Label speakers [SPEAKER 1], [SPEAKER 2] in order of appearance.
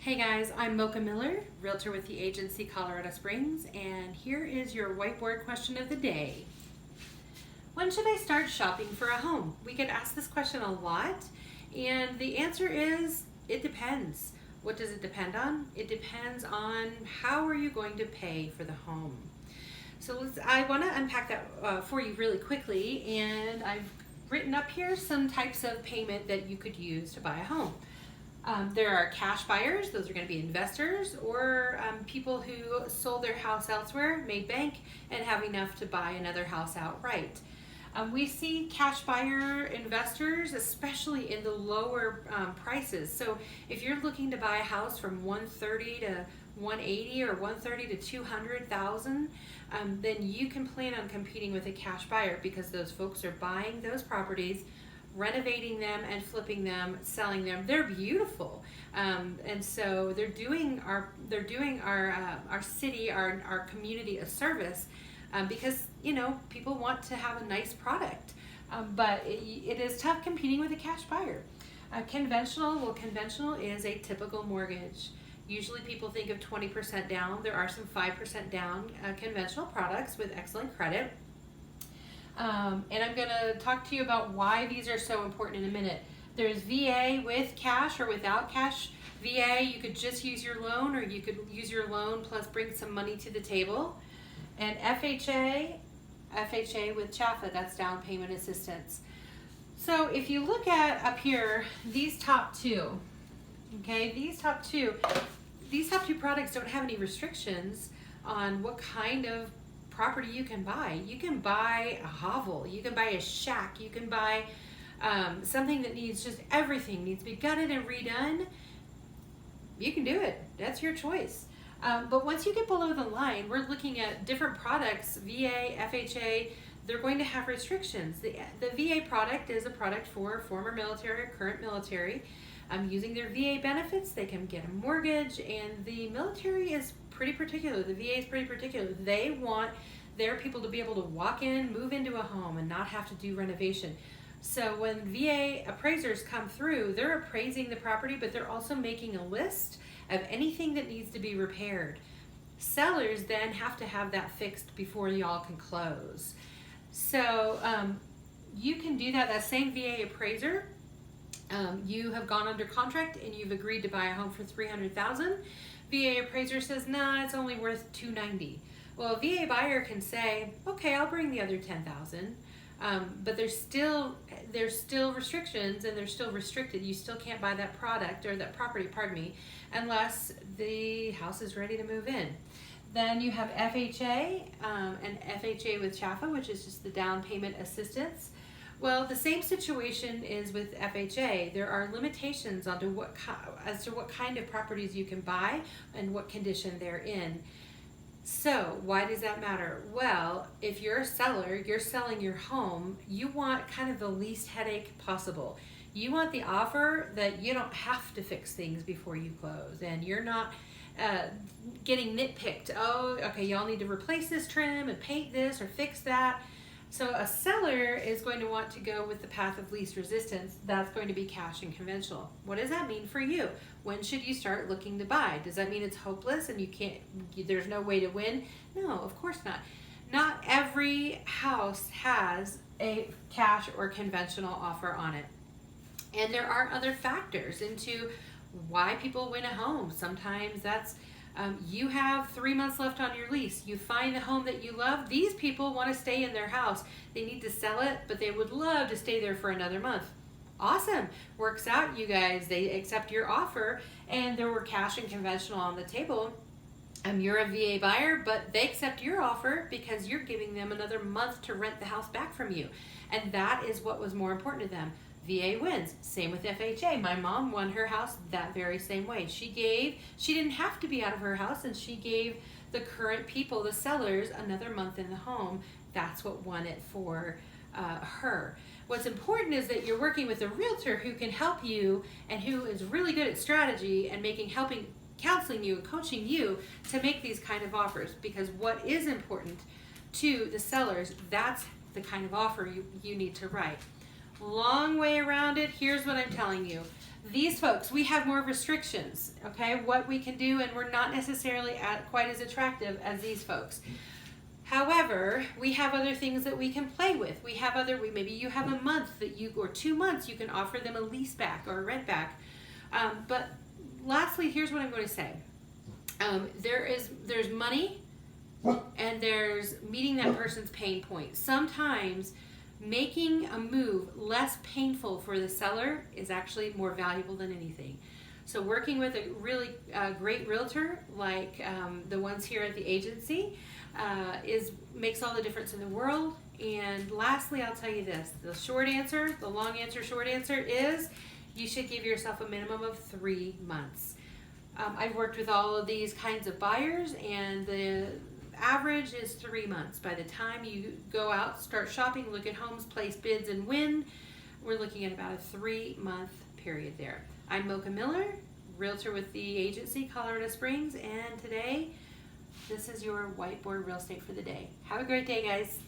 [SPEAKER 1] Hey guys, I'm Mocha Miller, realtor with the agency Colorado Springs, and here is your whiteboard question of the day. When should I start shopping for a home? We get asked this question a lot, and the answer is it depends. What does it depend on? It depends on how are you going to pay for the home. So I want to unpack that for you really quickly, and I've written up here some types of payment that you could use to buy a home. There are cash buyers, those are going to be investors, or people who sold their house elsewhere, made bank, and have enough to buy another house outright. We see cash buyer investors, especially in the lower prices. So if you're looking to buy a house from 130 to 180 or 130 to 200,000, then you can plan on competing with a cash buyer because those folks are buying those properties, renovating them and flipping them, selling them. They're beautiful, and so they're doing our city, our community a service, because people want to have a nice product, but it is tough competing with a cash buyer. Conventional is a typical mortgage. Usually people think of 20% down. There are some 5% down conventional products with excellent credit. And I'm going to talk to you about why these are so important in a minute. There's VA with cash or without cash. VA, you could just use your loan, or you could use your loan plus bring some money to the table. And FHA with CHFA, that's down payment assistance. So if you look at up here, these top two products don't have any restrictions on what kind of property you can buy. You can buy a hovel, you can buy a shack, you can buy something that needs just everything, needs to be gutted and redone. You can do it. That's your choice. But once you get below the line, we're looking at different products, VA, FHA, they're going to have restrictions. The VA product is a product for former military or current military. Using their VA benefits, they can get a mortgage, and the military is pretty particular. The VA is pretty particular. They want their people to be able to walk in, move into a home, and not have to do renovation. So when VA appraisers come through, they're appraising the property, but they're also making a list of anything that needs to be repaired. Sellers then have to have that fixed before y'all can close. So you can do that. That same VA appraiser, you have gone under contract and you've agreed to buy a home for $300,000. VA appraiser says, nah, it's only worth $290,000. Well, a VA buyer can say, okay, I'll bring the other $10,000. But there's still restrictions, and they're still restricted. You still can't buy that product or that property, unless the house is ready to move in. Then you have FHA, and FHA with CHFA, which is just the down payment assistance. Well, the same situation is with FHA. There are limitations as to what kind of properties you can buy and what condition they're in. So why does that matter? Well, if you're a seller, you're selling your home, you want kind of the least headache possible. You want the offer that you don't have to fix things before you close, and you're not getting nitpicked. Oh, okay, y'all need to replace this trim and paint this or fix that. So a seller is going to want to go with the path of least resistance. That's going to be cash and conventional. What does that mean for you? When should you start looking to buy? Does that mean it's hopeless and there's no way to win? No, of course not. Not every house has a cash or conventional offer on it. And there are other factors into why people win a home. Sometimes that's you have 3 months left on your lease. You find the home that you love. These people want to stay in their house. They need to sell it, but they would love to stay there for another month. Awesome. Works out, you guys. They accept your offer, and there were cash and conventional on the table. You're a VA buyer, but they accept your offer because you're giving them another month to rent the house back from you. And that is what was more important to them. VA wins. Same with FHA. My mom won her house that very same way. She didn't have to be out of her house, and she gave the current people, the sellers, another month in the home. That's what won it for her. What's important is that you're working with a realtor who can help you and who is really good at strategy and counseling you and coaching you to make these kind of offers, because what is important to the sellers, that's the kind of offer you need to write. Long way around it. Here's what I'm telling you. These folks, we have more restrictions, okay, what we can do, and we're not necessarily quite as attractive as these folks. However, we have other things that we can play with. We have maybe you have a month or 2 months, you can offer them a lease back or a rent back. But lastly, here's what I'm going to say. There's money and there's meeting that person's pain point. Sometimes making a move less painful for the seller is actually more valuable than anything. So working with a really great realtor like the ones here at the agency makes all the difference in the world. And lastly, I'll tell you this, the long answer, short answer is you should give yourself a minimum of 3 months. I've worked with all of these kinds of buyers, and the average is 3 months. By the time you go out, start shopping, look at homes, place bids, and win, we're looking at about a 3-month period there. I'm Mocha Miller, realtor with the agency Colorado Springs, and today this is your whiteboard real estate for the day. Have a great day, guys.